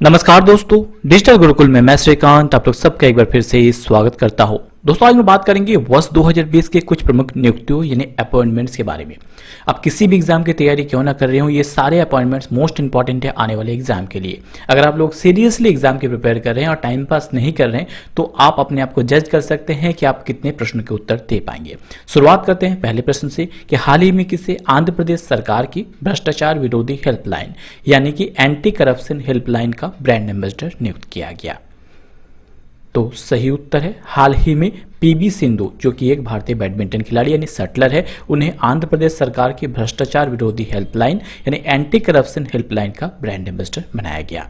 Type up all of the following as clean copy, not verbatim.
नमस्कार दोस्तों, डिजिटल गुरुकुल में मैं श्रीकांत आप लोग सबका एक बार फिर से स्वागत करता हूं। दोस्तों आज मैं बात करेंगे वर्ष 2020 के कुछ प्रमुख नियुक्तियों यानी अपॉइंटमेंट्स के बारे में। आप किसी भी एग्जाम की तैयारी क्यों ना कर रहे हो, ये सारे अपॉइंटमेंट्स मोस्ट इंपॉर्टेंट है आने वाले एग्जाम के लिए। अगर आप लोग सीरियसली एग्जाम की प्रिपेयर कर रहे हैं और टाइम पास नहीं कर रहे हैं तो आप अपने आप को जज कर सकते हैं कि आप कितने प्रश्नों के उत्तर दे पाएंगे। शुरुआत करते हैं पहले प्रश्न से कि हाल ही में किसे आंध्र प्रदेश सरकार की भ्रष्टाचार विरोधी हेल्पलाइन यानी कि एंटी करप्शन हेल्पलाइन का ब्रांड एम्बेसडर नियुक्त किया गया। तो सही उत्तर है हाल ही में पीवी सिंधु, जो कि एक भारतीय बैडमिंटन खिलाड़ी यानी शटलर है, उन्हें आंध्र प्रदेश सरकार की भ्रष्टाचार विरोधी हेल्पलाइन यानी एंटी करप्शन हेल्पलाइन का ब्रांड एम्बेसडर बनाया गया।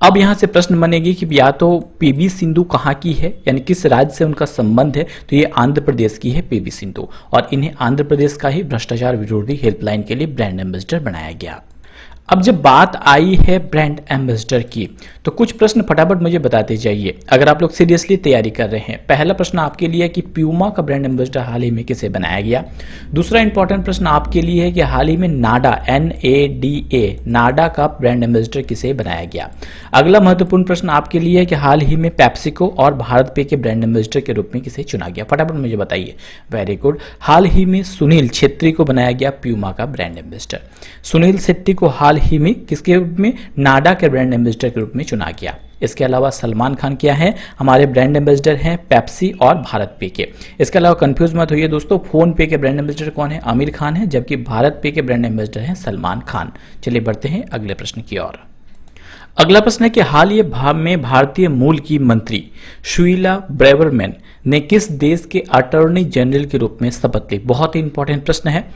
अब यहां से प्रश्न बनेगी कि या तो पीवी सिंधु कहां की है यानी किस राज्य से उनका संबंध है, तो ये आंध्र प्रदेश की है पीवी सिंधु और इन्हें आंध्र प्रदेश का ही भ्रष्टाचार विरोधी हेल्पलाइन के लिए ब्रांड एम्बेसडर बनाया गया। अब जब बात आई है ब्रांड एम्बेसडर की तो कुछ प्रश्न फटाफट मुझे बताते जाइए अगर आप लोग सीरियसली तैयारी कर रहे हैं। पहला प्रश्न आपके लिए है कि प्यूमा का ब्रांड एम्बेसडर हाल ही में किसे बनाया गया। दूसरा इंपॉर्टेंट प्रश्न आपके लिए है कि हाल ही में नाडा नाडा का ब्रांड एम्बेसडर किसे बनाया गया। अगला महत्वपूर्ण प्रश्न आपके लिए है कि हाल ही में पेप्सिको और भारत पे के ब्रांड एम्बेसडर के रूप में किसे चुना गया। फटाफट मुझे बताइए। वेरी गुड, हाल ही में सुनील छेत्री को बनाया गया प्यूमा का ब्रांड एम्बेसडर। सुनील शेट्टी को हाल ही में किसके रूप में, नाडा के ब्रांड एम्बेसडर के रूप में चुना गया। इसके अलावा सलमान खान क्या है, हमारे ब्रांड एम्बेसडर हैं पेप्सी और भारत पे के। इसके अलावा कंफ्यूज मत होइए दोस्तों, फोन पे के ब्रांड एम्बेसडर कौन है, आमिर खान है, जबकि भारत पे के ब्रांड एम्बेसडर हैं सलमान खान। चलिए बढ़ते हैं अगले प्रश्न की ओर। अगला प्रश्न है कि हाल ही में भारतीय मूल की मंत्री शुइला ब्रेवरमैन ने किस देश के अटॉर्नी जनरल के रूप में शपथ ली। बहुत ही इंपॉर्टेंट प्रश्न है।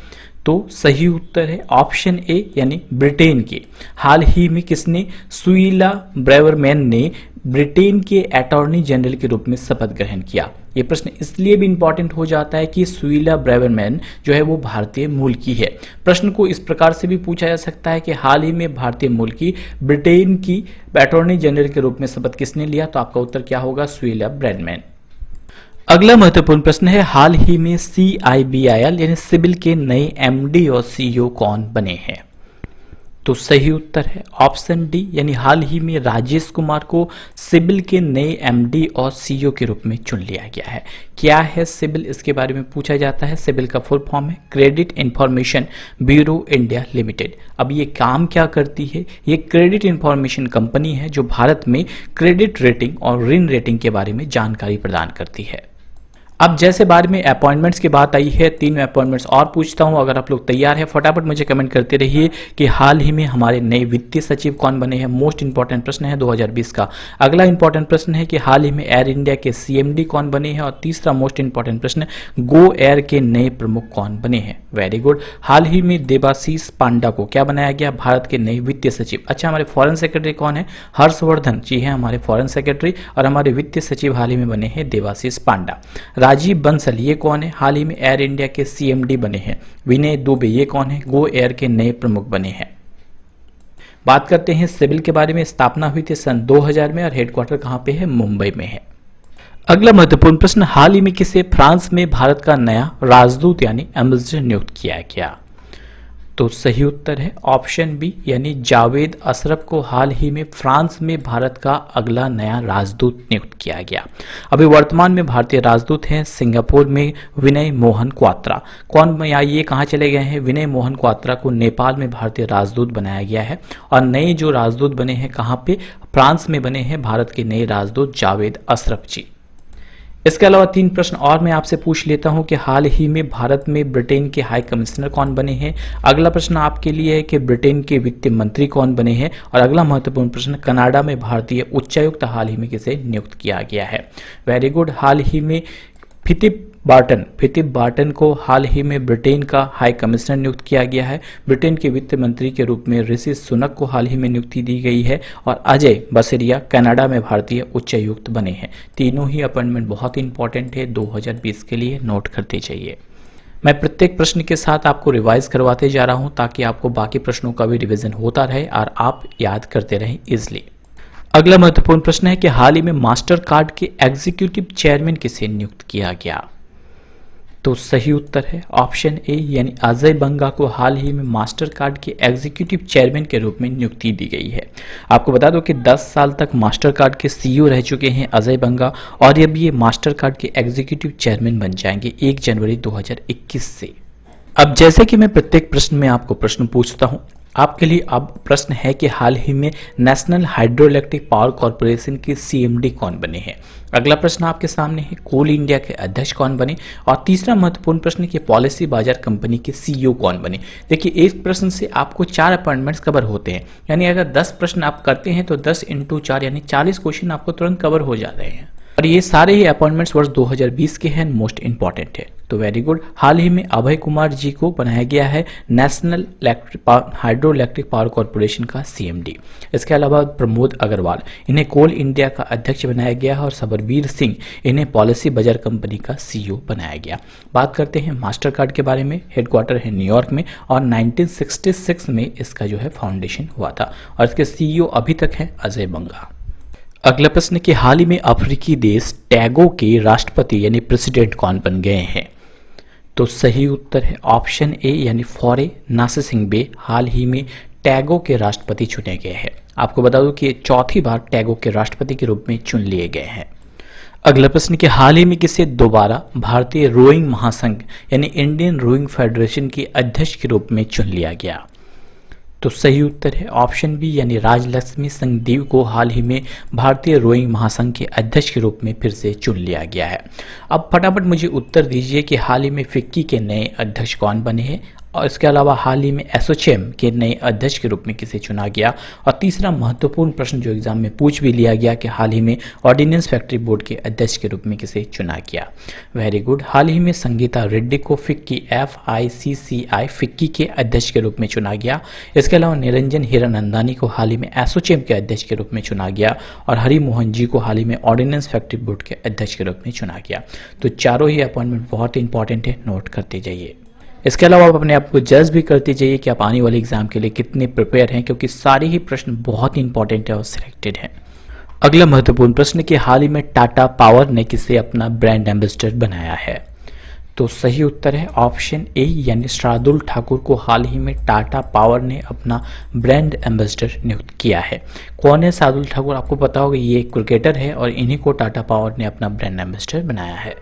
तो सही उत्तर है ऑप्शन ए यानी ब्रिटेन के। हाल ही में किसने, सुइला ब्रेवरमैन ने ब्रिटेन के अटॉर्नी जनरल के रूप में शपथ ग्रहण किया। ये प्रश्न इसलिए भी इंपॉर्टेंट हो जाता है कि सुइला ब्रेवरमैन जो है वो भारतीय मूल की है। प्रश्न को इस प्रकार से भी पूछा जा सकता है कि हाल ही में भारतीय मूल की ब्रिटेन की अटॉर्नी जनरल के रूप में शपथ किसने लिया, तो आपका उत्तर क्या होगा, सुइला ब्रेवरमैन। अगला महत्वपूर्ण प्रश्न है हाल ही में CIBIL यानी सिबिल के नए MD और CEO कौन बने हैं। तो सही उत्तर है ऑप्शन डी यानी हाल ही में राजेश कुमार को सिबिल के नए MD और CEO के रूप में चुन लिया गया है। क्या है सिबिल, इसके बारे में पूछा जाता है। सिबिल का फुल फॉर्म है credit information bureau India limited. अब ये काम क्या करती है, ये क्रेडिट इंफॉर्मेशन कंपनी है जो भारत में क्रेडिट रेटिंग और ऋण रेटिंग के बारे में जानकारी प्रदान करती है। अब जैसे बारे में अपॉइंटमेंट्स की बात आई है, 3 अपॉइंटमेंट्स और पूछता हूं। अगर आप लोग तैयार हैं फटाफट मुझे कमेंट करते रहिए कि हाल ही में हमारे नए वित्तीय सचिव कौन बने हैं। मोस्ट इंपॉर्टेंट प्रश्न है 2020 का। अगला इंपॉर्टेंट प्रश्न है कि हाल ही में एयर इंडिया के CMD कौन बने हैं। और तीसरा मोस्ट इंपॉर्टेंट प्रश्न, गो एयर के नए प्रमुख कौन बने हैं। वेरी गुड, हाल ही में देवाशीष पांडा को क्या बनाया गया, भारत के नए वित्तीय सचिव। अच्छा, हमारे फॉरेन सेक्रेटरी कौन है, हर्षवर्धन जी हैं हमारे फॉरेन सेक्रेटरी, और हमारे वित्तीय सचिव हाल ही में बने हैं देवाशीष पांडा। राजीव बंसल ये कौन है, हाल ही में एयर इंडिया के CMD बने हैं। विनय दुबे ये कौन है, गो एयर के नए प्रमुख बने हैं। बात करते हैं सिबिल के बारे में। स्थापना हुई थी सन 2000 में और हेडक्वार्टर कहां पे है, मुंबई में है। अगला महत्वपूर्ण प्रश्न, हाल ही में किसे फ्रांस में भारत का नया राजदूत यानी एम्बेसडर नियुक्त किया गया। तो सही उत्तर है ऑप्शन बी यानी जावेद अशरफ को हाल ही में फ्रांस में भारत का अगला नया राजदूत नियुक्त किया गया। अभी वर्तमान में भारतीय राजदूत हैं सिंगापुर में विनय मोहन क्वात्रा। कौन या ये कहाँ चले गए हैं, विनय मोहन क्वात्रा को नेपाल में भारतीय राजदूत बनाया गया है। और नए जो राजदूत बने हैं कहाँ पे, फ्रांस में बने हैं भारत के नए राजदूत जावेद अशरफ जी। इसके अलावा 3 प्रश्न और मैं आपसे पूछ लेता हूं कि हाल ही में भारत में ब्रिटेन के हाई कमिश्नर कौन बने हैं। अगला प्रश्न आपके लिए है कि ब्रिटेन के वित्त मंत्री कौन बने हैं। और अगला महत्वपूर्ण प्रश्न, कनाडा में भारतीय उच्चायुक्त हाल ही में किसे नियुक्त किया गया है। वेरी गुड, हाल ही में फिलिप बार्टन को हाल ही में ब्रिटेन का हाई कमिश्नर नियुक्त किया गया है। ब्रिटेन के वित्त मंत्री के रूप में ऋषि सुनक को हाल ही में नियुक्ति दी गई है। और अजय बसरिया कनाडा में भारतीय उच्चायुक्त बने हैं। तीनों ही अपॉइंटमेंट बहुत इंपॉर्टेंट है 2020 के लिए, नोट करते जाइए। मैं प्रत्येक प्रश्न के साथ आपको रिवाइज करवाते जा रहा हूं ताकि आपको बाकी प्रश्नों का भी रिवीजन होता रहे और आप याद करते रहें इजिली। अगला महत्वपूर्ण प्रश्न है कि हाल ही में मास्टर कार्ड के एग्जीक्यूटिव चेयरमैन किसे नियुक्त किया गया। तो सही उत्तर है ऑप्शन ए यानी अजय बंगा को हाल ही में मास्टर कार्ड के एग्जीक्यूटिव चेयरमैन के रूप में नियुक्ति दी गई है। आपको बता दो कि 10 साल तक मास्टर कार्ड के सीईओ रह चुके हैं अजय बंगा, और अब ये मास्टर कार्ड के एग्जीक्यूटिव चेयरमैन बन जाएंगे 1 जनवरी 2021 से। अब जैसे कि मैं प्रत्येक प्रश्न में आपको प्रश्न पूछता हूं, आपके लिए अब प्रश्न है कि हाल ही में national hydro electric power corporation के सीएमडी कौन बने हैं। अगला प्रश्न आपके सामने है कोल इंडिया के अध्यक्ष कौन बने, और तीसरा महत्वपूर्ण प्रश्न कि पॉलिसी बाजार कंपनी के सीईओ कौन बने। देखिए, एक प्रश्न से आपको 4 अपॉइंटमेंट्स कवर होते हैं, यानी अगर 10 प्रश्न आप करते हैं तो 10 × 4 यानी 40 क्वेश्चन आपको तुरंत कवर हो जा रहे हैं, और ये सारे ही अपॉइंटमेंट्स वर्ष 2020 के हैं, मोस्ट इंपॉर्टेंट है। तो वेरी गुड। हाल ही में अभय कुमार जी को बनाया गया है national hydro electric power corporation का सीएमडी। इसके अलावा प्रमोद अग्रवाल, इन्हें कोल इंडिया का अध्यक्ष बनाया गया है, और सबरबीर सिंह, इन्हें पॉलिसी बाजार कंपनी का सीईओ बनाया गया। बात करते हैं मास्टर कार्ड के बारे में। हेडक्वार्टर है न्यूयॉर्क में, और 1966 में इसका जो है फाउंडेशन हुआ था, और इसके सीईओ अभी तक है अजय बंगा। अगला प्रश्न कि हाल ही में अफ्रीकी देश टैगो के राष्ट्रपति यानी प्रेसिडेंट कौन बन गए हैं। तो सही उत्तर है ऑप्शन ए यानी फॉरे नासिंगबे हाल ही में टैगो के राष्ट्रपति चुने गए हैं। आपको बता दूं कि चौथी बार टैगो के राष्ट्रपति के रूप में चुन लिए गए हैं। अगला प्रश्न कि हाल ही में किसे दोबारा भारतीय रोइंग महासंघ यानी इंडियन रोइंग फेडरेशन के अध्यक्ष के रूप में चुन लिया गया। तो सही उत्तर है ऑप्शन बी यानी राजलक्ष्मी सिंहदेव को हाल ही में भारतीय रोइंग महासंघ के अध्यक्ष के रूप में फिर से चुन लिया गया है। अब फटाफट मुझे उत्तर दीजिए कि हाल ही में फिक्की के नए अध्यक्ष कौन बने हैं, और इसके अलावा हाल ही में एसोचैम के नए अध्यक्ष के रूप में किसे चुना गया। और तीसरा महत्वपूर्ण प्रश्न जो एग्जाम में पूछ भी लिया गया कि हाल ही में ऑर्डिनेंस फैक्ट्री बोर्ड के अध्यक्ष के रूप में किसे चुना गया। Very good. हाल ही में संगीता रेड्डी को फिक्की FICCI फिक्की के अध्यक्ष के रूप में चुना गया। इसके अलावा निरंजन हीरानंदानी को हाल ही में एसोचैम के अध्यक्ष के रूप में चुना गया, और हरि मोहन जी को हाल ही में ऑर्डिनेंस फैक्ट्री बोर्ड के अध्यक्ष के रूप में चुना गया। तो चारों ही अपॉइंटमेंट बहुत इंपॉर्टेंट है, नोट करते जाइए। इसके अलावा आप अपने आप को जज भी करते जाइए कि आप आने वाले एग्जाम के लिए कितने प्रिपेयर हैं, क्योंकि सारे ही प्रश्न बहुत इंपॉर्टेंट है और सिलेक्टेड हैं। अगला महत्वपूर्ण प्रश्न कि हाल ही में टाटा पावर ने किसे अपना ब्रांड एम्बेसडर बनाया है। तो सही उत्तर है ऑप्शन ए यानी शार्दुल ठाकुर को हाल ही में टाटा पावर ने अपना ब्रांड एम्बेसडर नियुक्त किया है। कौन है शार्दुल ठाकुर, आपको पता होगा, ये क्रिकेटर है, और इन्हीं को टाटा पावर ने अपना ब्रांड एम्बेसडर बनाया है।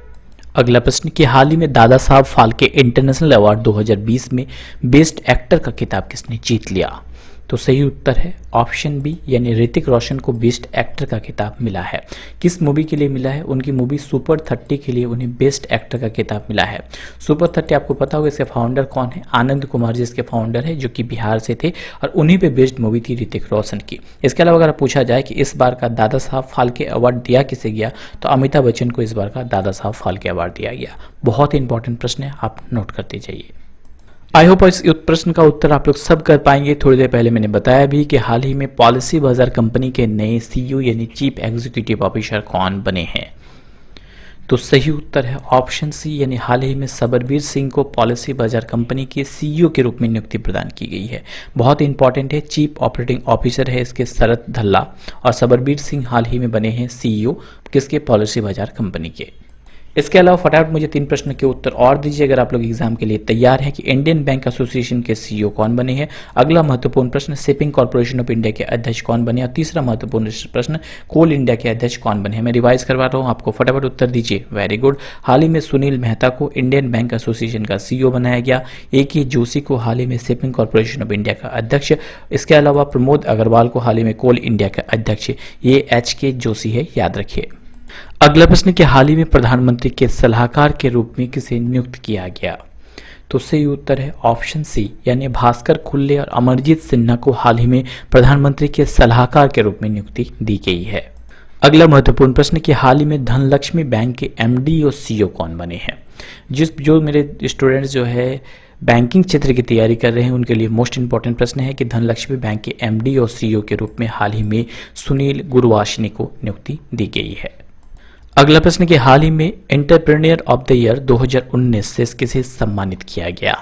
अगला प्रश्न कि हाल ही में दादा साहब फाल्के इंटरनेशनल अवार्ड 2020 में बेस्ट एक्टर का खिताब किसने जीत लिया। तो सही उत्तर है ऑप्शन बी यानी ऋतिक रोशन को बेस्ट एक्टर का खिताब मिला है। किस मूवी के लिए मिला है, उनकी मूवी सुपर 30 के लिए उन्हें बेस्ट एक्टर का खिताब मिला है। सुपर 30 आपको पता होगा इसके फाउंडर कौन है, आनंद कुमार जी इसके फाउंडर है, जो कि बिहार से थे, और उन्हीं पे बेस्ड मूवी थी ऋतिक रोशन की। इसके अलावा अगर पूछा जाए कि इस बार का दादा साहब फाल्के अवार्ड दिया किसे गया, तो अमिताभ बच्चन को इस बार का दादा साहब फाल्के अवार्ड दिया गया। बहुत इंपॉर्टेंट प्रश्न है, आप नोट करते जाइए। आई होप इस प्रश्न का उत्तर आप लोग सब कर पाएंगे। थोड़ी देर पहले मैंने बताया भी कि हाल ही में पॉलिसी बाजार कंपनी के नए सीईओ यानी चीफ एग्जीक्यूटिव ऑफिसर कौन बने हैं। तो सही उत्तर है ऑप्शन सी यानी हाल ही में सबरबीर सिंह को पॉलिसी बाजार कंपनी के सीईओ के रूप में नियुक्ति प्रदान की गई है। बहुत इंपॉर्टेंट है, चीफ ऑपरेटिंग ऑफिसर है इसके शरद धल्ला, और सबरबीर सिंह हाल ही में बने हैं सीईओ किसके, पॉलिसी बाजार कंपनी के। इसके अलावा फटाफट मुझे 3 प्रश्न के उत्तर और दीजिए अगर आप लोग एग्जाम के लिए तैयार हैं कि इंडियन बैंक एसोसिएशन के सीईओ कौन बने हैं। अगला महत्वपूर्ण प्रश्न शिपिंग कॉर्पोरेशन ऑफ इंडिया के अध्यक्ष कौन बने, और तीसरा महत्वपूर्ण प्रश्न कोल इंडिया के अध्यक्ष कौन बने हैं। मैं रिवाइज करवा रहा हूँ, आपको फटाफट उत्तर दीजिए। Very good. हाल ही में सुनील मेहता को इंडियन बैंक एसोसिएशन का सीईओ बनाया गया। AK जोशी को हाल ही में शिपिंग कॉर्पोरेशन ऑफ इंडिया का अध्यक्ष। इसके अलावा प्रमोद अग्रवाल को हाल ही में कोल इंडिया का अध्यक्ष, ये HK जोशी है, याद रखिए। अगला प्रश्न कि हाल ही में प्रधानमंत्री के सलाहकार के रूप में किसे नियुक्त किया गया। तो सही उत्तर है ऑप्शन सी यानी भास्कर खुल्ले और अमरजीत सिन्हा को हाल ही में प्रधानमंत्री के सलाहकार के रूप में नियुक्ति दी गई है। अगला महत्वपूर्ण प्रश्न कि हाल ही में धनलक्ष्मी बैंक के MD और CEO कौन बने हैं। जो मेरे स्टूडेंट्स जो है बैंकिंग क्षेत्र की तैयारी कर रहे हैं उनके लिए मोस्ट इंपॉर्टेंट प्रश्न है कि धनलक्ष्मी बैंक के MD और CEO के रूप में हाल ही में सुनील गुरवाशनी को नियुक्ति दी गई है। अगला प्रश्न कि हाल ही में एंटरप्रेन्योर ऑफ द ईयर 2019 से किसे सम्मानित किया गया।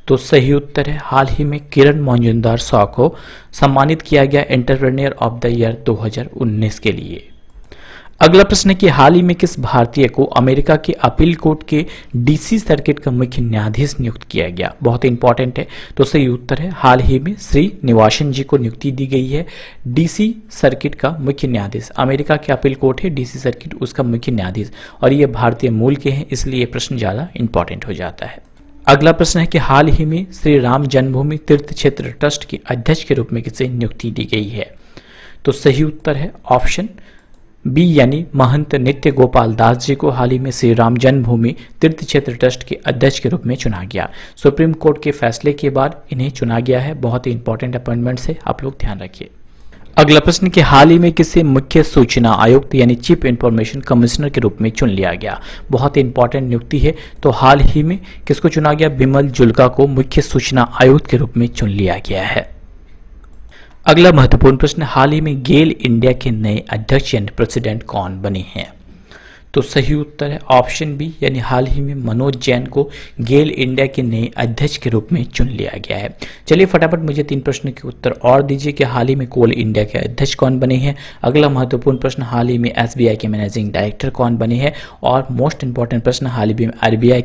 तो सही उत्तर है हाल ही में किरण मौजूमदार शॉ को सम्मानित किया गया एंटरप्रेन्योर ऑफ द ईयर 2019 के लिए। अगला प्रश्न है कि हाल ही में किस भारतीय को अमेरिका के अपील कोर्ट के डीसी सर्किट का मुख्य न्यायाधीश नियुक्त किया गया? बहुत ही इंपॉर्टेंट है। तो सही उत्तर है हाल ही में श्री निवासन जी को नियुक्ति दी गई है डीसी सर्किट का मुख्य न्यायाधीश। अमेरिका के अपील कोर्ट है डीसी सर्किट, उसका मुख्य न्यायाधीश, और ये भारतीय मूल के हैं, इसलिए ये प्रश्न ज्यादा इंपॉर्टेंट हो जाता है। अगला प्रश्न है कि हाल ही में श्री राम जन्मभूमि तीर्थ क्षेत्र ट्रस्ट के अध्यक्ष के रूप में किसे नियुक्ति दी गई है? तो सही उत्तर है ऑप्शन बी यानी महंत नित्य गोपाल दास जी को हाल ही में श्री राम जन्मभूमि तीर्थ क्षेत्र ट्रस्ट के अध्यक्ष के रूप में चुना गया। सुप्रीम कोर्ट के फैसले के बाद इन्हें चुना गया है। बहुत ही इंपॉर्टेंट अपॉइंटमेंट है, आप लोग ध्यान रखिए। अगला प्रश्न कि हाल ही में किसे मुख्य सूचना आयुक्त यानी चीफ इंफॉर्मेशन कमिश्नर के रूप में चुन लिया गया? बहुत ही इंपॉर्टेंट नियुक्ति है। तो हाल ही में किसको चुना गया? बिमल जुल्का को मुख्य सूचना आयुक्त के रूप में चुन लिया गया है। अगला महत्वपूर्ण प्रश्न, हाल ही में गेल इंडिया के नए अध्यक्ष यानी प्रेसिडेंट कौन बने हैं? तो सही उत्तर है ऑप्शन बी यानी हाल ही में मनोज जैन को गेल इंडिया के नए अध्यक्ष के रूप में चुन लिया गया है। चलिए फटाफट मुझे 3 प्रश्न के उत्तर और दीजिए कि हाल ही में कोल इंडिया के अध्यक्ष कौन बने हैं। अगला महत्वपूर्ण प्रश्न, हाल ही में एसबीआई के मैनेजिंग डायरेक्टर कौन बने हैं। और मोस्ट इंपॉर्टेंट प्रश्न, हाल ही में आरबीआई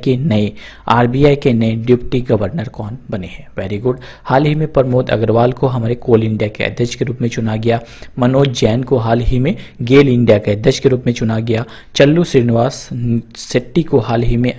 के नए डिप्टी गवर्नर कौन बने हैं। Very good. हाल ही में प्रमोद अग्रवाल को हमारे कोल इंडिया के अध्यक्ष के रूप में चुना गया। मनोज जैन को हाल ही में गेल इंडिया के अध्यक्ष के रूप में चुना गया। चल्लू श्रीनिवास शेट्टी को हाल ही में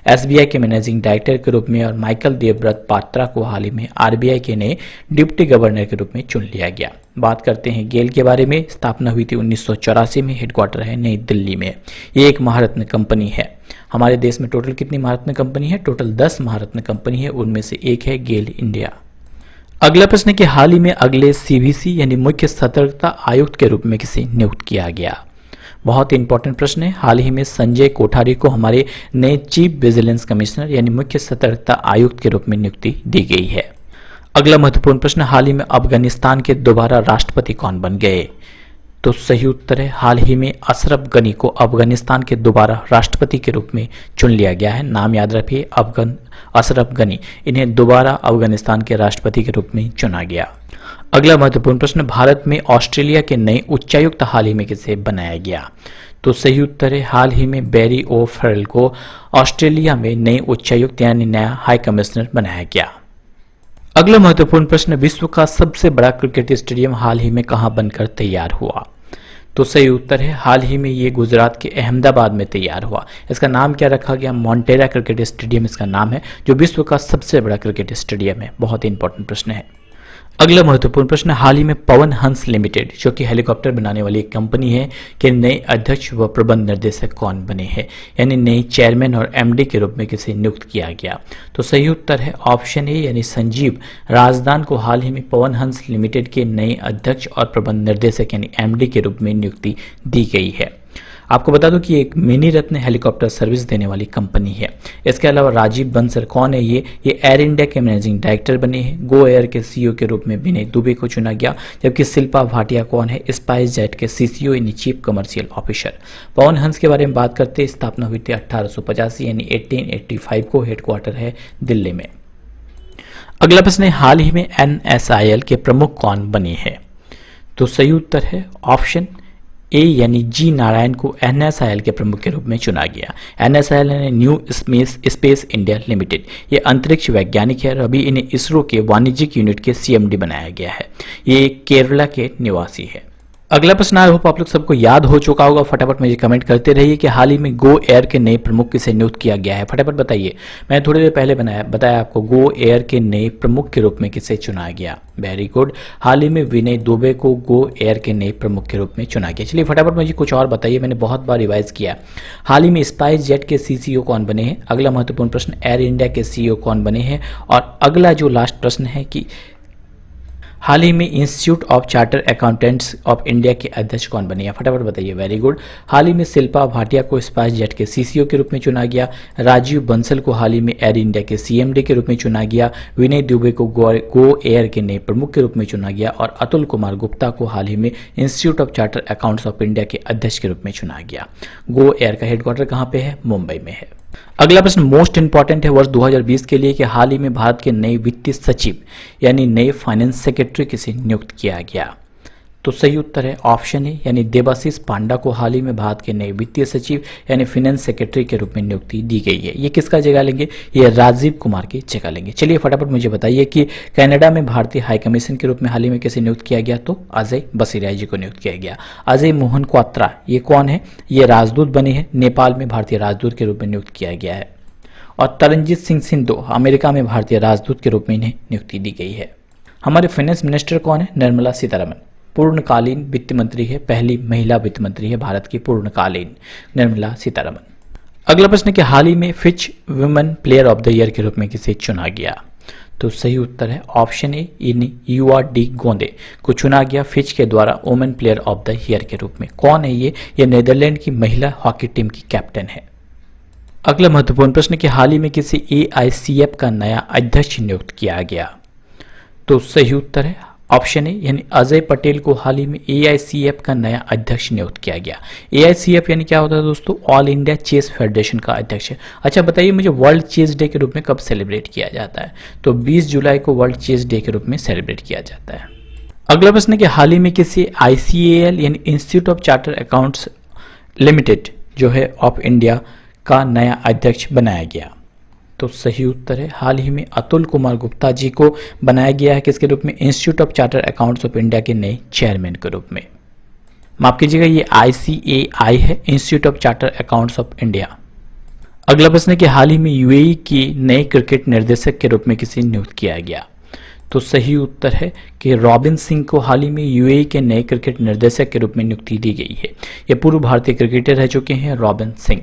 एसबीआई के मैनेजिंग डायरेक्टर के रूप में और माइकल देवव्रत पात्रा को हाल ही में आरबीआई के नए डिप्टी गवर्नर के रूप में चुन लिया गया। बात करते हैं गेल के बारे में। स्थापना हुई थी 1984 में, हेडक्वार्टर है नई दिल्ली में। ये एक महारत्न कंपनी है। हमारे देश में टोटल कितनी महारत्न कंपनी है? टोटल 10 महारत्न कंपनी है, उनमें से एक है गेल इंडिया। अगला प्रश्न है कि हाल ही में अगले सीवीसी यानी मुख्य सतर्कता आयुक्त के रूप में किसे नियुक्त किया गया? बहुत ही इंपॉर्टेंट प्रश्न है। हाल ही में संजय कोठारी को हमारे नए चीफ विजिलेंस कमिश्नर यानी मुख्य सतर्कता आयुक्त के रूप में नियुक्ति दी गई है। अगला महत्वपूर्ण प्रश्न, हाल ही में अफगानिस्तान के दोबारा राष्ट्रपति कौन बन गए? तो सही उत्तर है हाल ही में अशरफ गनी को अफगानिस्तान के दोबारा राष्ट्रपति के रूप में चुन लिया गया है। नाम याद रखिए, अशरफ गनी, इन्हें दोबारा अफगानिस्तान के राष्ट्रपति के रूप में चुना गया। अगला महत्वपूर्ण प्रश्न, भारत में ऑस्ट्रेलिया के नए उच्चायुक्त हाल ही में किसे बनाया गया? तो सही उत्तर है हाल ही में बैरी ओ फेरल को ऑस्ट्रेलिया में नए उच्चायुक्त यानी नया हाई कमिश्नर बनाया गया। अगला महत्वपूर्ण प्रश्न, विश्व का सबसे बड़ा क्रिकेट स्टेडियम हाल ही में कहां बनकर तैयार हुआ? तो सही उत्तर है हाल ही में ये गुजरात के अहमदाबाद में तैयार हुआ। इसका नाम क्या रखा गया? मोन्टेरा क्रिकेट स्टेडियम इसका नाम है, जो विश्व का सबसे बड़ा क्रिकेट स्टेडियम है। बहुत ही इंपॉर्टेंट प्रश्न है। अगला महत्वपूर्ण प्रश्न, हाल ही में पवन हंस लिमिटेड जो कि हेलीकॉप्टर बनाने वाली एक कंपनी है के नए अध्यक्ष व प्रबंध निर्देशक कौन बने हैं? यानी नए चेयरमैन और एमडी के रूप में किसे नियुक्त किया गया? तो सही उत्तर है ऑप्शन ए यानी संजीव राजदान को हाल ही में पवन हंस लिमिटेड के नए अध्यक्ष और प्रबंध निर्देशक यानी एमडी के रूप में नियुक्ति दी गई है। आपको बता दूं कि एक मिनी रत्न हेलीकॉप्टर सर्विस देने वाली कंपनी है। इसके अलावा राजीव बंसल कौन है? ये एयर इंडिया के मैनेजिंग डायरेक्टर बने हैं। गो एयर के सीईओ के रूप में विनय दुबे को चुना गया। जबकि शिल्पा भाटिया कौन है? स्पाइस जेट के सीसीओ यानी chief commercial officer. Pawan Hans के बारे में बात करते हैं, स्थापना हुई थी 1885 यानी 1885 को, हेडक्वार्टर है दिल्ली में। अगला प्रश्न है, हाल ही में एनएसआईएल के प्रमुख कौन बने हैं? तो सही उत्तर है ऑप्शन ए यानी जी नारायण को एनएसआईएल के प्रमुख के रूप में चुना गया। एनएसआईएल यानी न्यू स्पेस इंडिया लिमिटेड, ये अंतरिक्ष वैज्ञानिक है और अभी इन्हें इसरो के वाणिज्यिक यूनिट के सीएमडी बनाया गया है। ये केरला के निवासी है। अगला प्रश्न आई होप आप लोग सबको याद हो चुका होगा। फटाफट मुझे कमेंट करते रहिए कि हाल ही में गो एयर के नए प्रमुख किसे नियुक्त किया गया है। फटाफट बताइए। मैंने थोड़ी देर पहले बताया आपको गो एयर के नए प्रमुख के रूप में किसे चुना गया। Very good. हाल ही में विनय दुबे को गो एयर के नए प्रमुख के रूप में चुना गया। चलिए फटाफट मुझे कुछ और बताइए, मैंने बहुत बार रिवाइज किया। हाल ही में स्पाइस जेट के सीसीओ कौन बने हैं? अगला महत्वपूर्ण प्रश्न, एयर इंडिया के सीईओ कौन बने हैं? और अगला जो लास्ट प्रश्न है कि हाल ही में institute of charter accountants of India के अध्यक्ष कौन बने हैं? फटाफट बताइए। Very good. हाल ही में शिल्पा भाटिया को स्पाइस जेट के सीसीओ के रूप में चुना गया। राजीव बंसल को हाल ही में एयर इंडिया के सीएमडी के रूप में चुना गया। विनय दुबे को गो एयर के नए प्रमुख के रूप में चुना गया और अतुल कुमार गुप्ता को हाल ही में institute of charter accounts of India के अध्यक्ष के रूप में चुना गया। गो एयर का हेडक्वार्टर कहाँ पे है? मुंबई में है। अगला प्रश्न मोस्ट इंपॉर्टेंट है वर्ष 2020 के लिए कि हाल ही में भारत के नए वित्तीय सचिव यानी नए फाइनेंस सेक्रेटरी किसे नियुक्त किया गया। तो सही उत्तर है ऑप्शन ए यानी देबाशीष पांडा को हाल ही में भारत के नए वित्तीय सचिव यानी फाइनेंस सेक्रेटरी के रूप में नियुक्ति दी गई है। ये किसका जगह लेंगे? ये राजीव कुमार की जगह लेंगे। चलिए फटाफट मुझे बताइए कि कनाडा में भारतीय हाई कमीशन के रूप में हाल ही में किसे नियुक्त किया गया? तो अजय बसिरिया जी को नियुक्त किया गया। अजय मोहन क्वात्रा ये कौन है? ये राजदूत बने हैं, नेपाल में भारतीय राजदूत के रूप में नियुक्त किया गया है। और तरनजीत सिंह सिंधु अमेरिका में भारतीय राजदूत के रूप में इन्हें नियुक्ति दी गई है। हमारे फाइनेंस मिनिस्टर कौन है? निर्मला सीतारमण पूर्णकालीन वित्त मंत्री है, पहली महिला वित्त मंत्री है भारत की पूर्णकालीन, निर्मला सीतारमण। अगला प्रश्न कि हाल ही में Fitch women player of the year के रूप में किसे चुना गया? तो सही उत्तर है ऑप्शन ए यानी युवा डी गोंदे को चुना गया फिच के द्वारा women player of the year के रूप में। कौन है ये? नीदरलैंड की महिला हॉकी टीम की कैप्टन है। अगला महत्वपूर्ण प्रश्न कि हाल ही में किसी AICF का नया अध्यक्ष नियुक्त किया गया? तो सही उत्तर है ऑप्शन ए यानी अजय पटेल को हाल ही में AICF का नया अध्यक्ष नियुक्त किया गया। AICF यानी क्या होता है दोस्तों? ऑल इंडिया चेस फेडरेशन का अध्यक्ष है। अच्छा बताइए मुझे वर्ल्ड चेस डे के रूप में कब सेलिब्रेट किया जाता है? तो 20 जुलाई को वर्ल्ड चेस डे के रूप में सेलिब्रेट किया जाता है। अगला प्रश्न है कि हाल ही में किसी ICAL यानी institute of charter accounts limited जो है ऑफ इंडिया का नया अध्यक्ष बनाया गया? तो सही उत्तर है हाल ही में अतुल कुमार गुप्ता जी को बनाया गया है किसके रूप में? Institute of charter accounts of India के नए चेयरमैन के रूप में। माफ कीजिएगा ये ICAI है, institute of charter accounts of India. अगला प्रश्न है कि हाल ही में UAE के नए क्रिकेट निर्देशक के रूप में किसे नियुक्त किया गया? तो सही उत्तर है कि रॉबिन सिंह को हाल ही में UAE के नए क्रिकेट निर्देशक के रूप में नियुक्ति दी गई है। ये पूर्व भारतीय क्रिकेटर रह चुके हैं रॉबिन सिंह।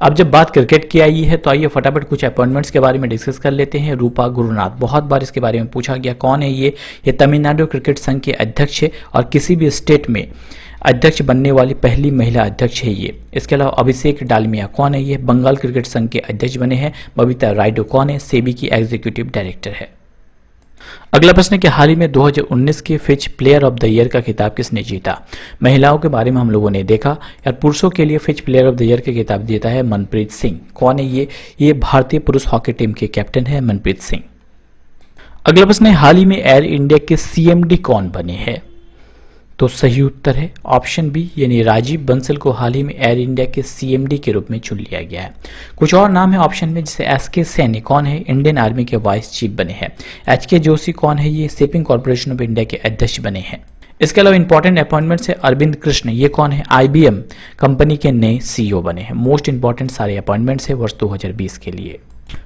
अब जब बात क्रिकेट की आई है तो आइए फटाफट कुछ अपॉइंटमेंट्स के बारे में डिस्कस कर लेते हैं। रूपा गुरुनाथ, बहुत बार इसके बारे में पूछा गया, कौन है ये तमिलनाडु क्रिकेट संघ के अध्यक्ष है और किसी भी स्टेट में अध्यक्ष बनने वाली पहली महिला अध्यक्ष है ये। इसके अलावा अभिषेक डालमिया कौन है? ये बंगाल क्रिकेट संघ के अध्यक्ष बने हैं। बबीता रायडू कौन है? सेबी की एग्जीक्यूटिव डायरेक्टर है। अगला प्रश्न है कि हाल ही में 2019 के Fitch player of the year का खिताब किसने जीता? महिलाओं के बारे में हम लोगों ने देखा, यार पुरुषों के लिए Fitch player of the year का खिताब जीता है मनप्रीत सिंह। कौन है ये भारतीय पुरुष हॉकी टीम के कैप्टन है मनप्रीत सिंह। अगला प्रश्न है हाल ही में एयर इंडिया के CMD कौन बने हैं? तो सही उत्तर है ऑप्शन बी यानी राजीव बंसल को हाल ही में एयर इंडिया के CMD के रूप में चुन लिया गया है। कुछ और नाम है ऑप्शन में, जैसे SK सैनी कौन है? इंडियन आर्मी के वाइस चीफ बने हैं। HK जोशी कौन है? ये शिपिंग कॉर्पोरेशन ऑफ इंडिया के अध्यक्ष बने हैं। इसके अलावा इंपॉर्टेंट अपॉइंटमेंट्स है अरविंद कृष्ण, ये कौन है? IBM कंपनी के नए CEO बने हैं। मोस्ट इंपॉर्टेंट सारे अपॉइंटमेंट्स है वर्ष 2020 के लिए।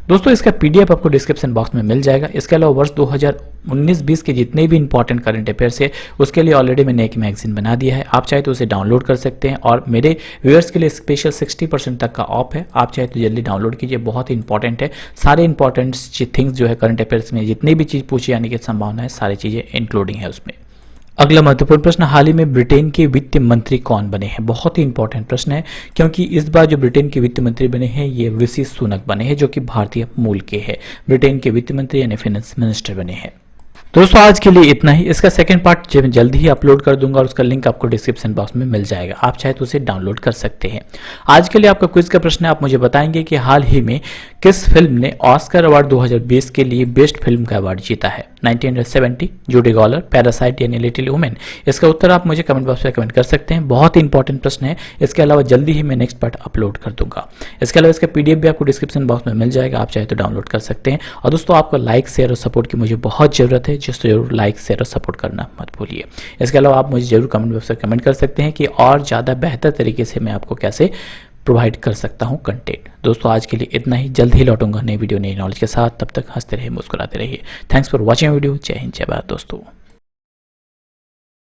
दोस्तों इसका PDF आपको डिस्क्रिप्शन बॉक्स में मिल जाएगा। इसके अलावा वर्ष 2019-20 के जितने भी इंपॉर्टेंट करंट अफेयर्स है उसके लिए ऑलरेडी मैंने एक मैगजीन बना दिया है, आप चाहे तो उसे डाउनलोड कर सकते हैं और मेरे व्यूअर्स के लिए स्पेशल 60% तक का ऑफ है, आप चाहे तो जल्दी डाउनलोड कीजिए। बहुत ही इंपॉर्टेंट है, सारे इंपॉर्टेंट थिंग्स जो है करंट अफेयर्स में जितनी भी चीज़ पूछी जाने की संभावना है सारी चीज़ें इंक्लूडिंग है उसमें। अगला महत्वपूर्ण प्रश्न, हाल ही में ब्रिटेन के वित्त मंत्री कौन बने हैं? बहुत ही इंपॉर्टेंट प्रश्न है क्योंकि इस बार जो ब्रिटेन के वित्त मंत्री बने हैं ये ऋषि सुनक बने हैं जो कि भारतीय मूल के हैं। ब्रिटेन के वित्त मंत्री यानी फाइनेंस मिनिस्टर बने हैं। दोस्तों आज के लिए इतना ही। इसका सेकंड पार्ट मैं जल्द ही अपलोड कर दूंगा और उसका लिंक आपको डिस्क्रिप्शन बॉक्स में मिल जाएगा, आप चाहे तो उसे डाउनलोड कर सकते हैं। आज के लिए आपका क्विज का प्रश्न है, आप मुझे बताएंगे कि हाल ही में किस फिल्म ने ऑस्कर अवार्ड 2020 के लिए बेस्ट फिल्म का अवार्ड जीता है? 1970, जूडी गॉलर, पैरासाइट यानी लिटिल वुमेन। इसका उत्तर आप मुझे कमेंट बॉक्स में कमेंट कर सकते हैं, बहुत ही इंपॉर्टेंट प्रश्न है। इसके अलावा जल्दी ही मैं नेक्स्ट पार्ट अपलोड कर दूंगा। इसके अलावा इसका PDF भी आपको डिस्क्रिप्शन बॉक्स में मिल जाएगा, आप चाहे तो डाउनलोड कर सकते हैं। और दोस्तों आपको लाइक शेयर और सपोर्ट की मुझे बहुत जरूरत है, जिससे जरूर लाइक शेयर और सपोर्ट करना मत भूलिए। इसके अलावा आप मुझे जरूर कमेंट बॉक्स में कमेंट कर सकते हैं कि और ज़्यादा बेहतर तरीके से मैं आपको कैसे प्रोवाइड कर सकता हूं कंटेंट। दोस्तों आज के लिए इतना ही, जल्द ही लौटूंगा नई वीडियो नई नॉलेज के साथ, तब तक हंसते रहिए मुस्कुराते रहिए। Thanks for watching video. जय हिंद जय भारत दोस्तों।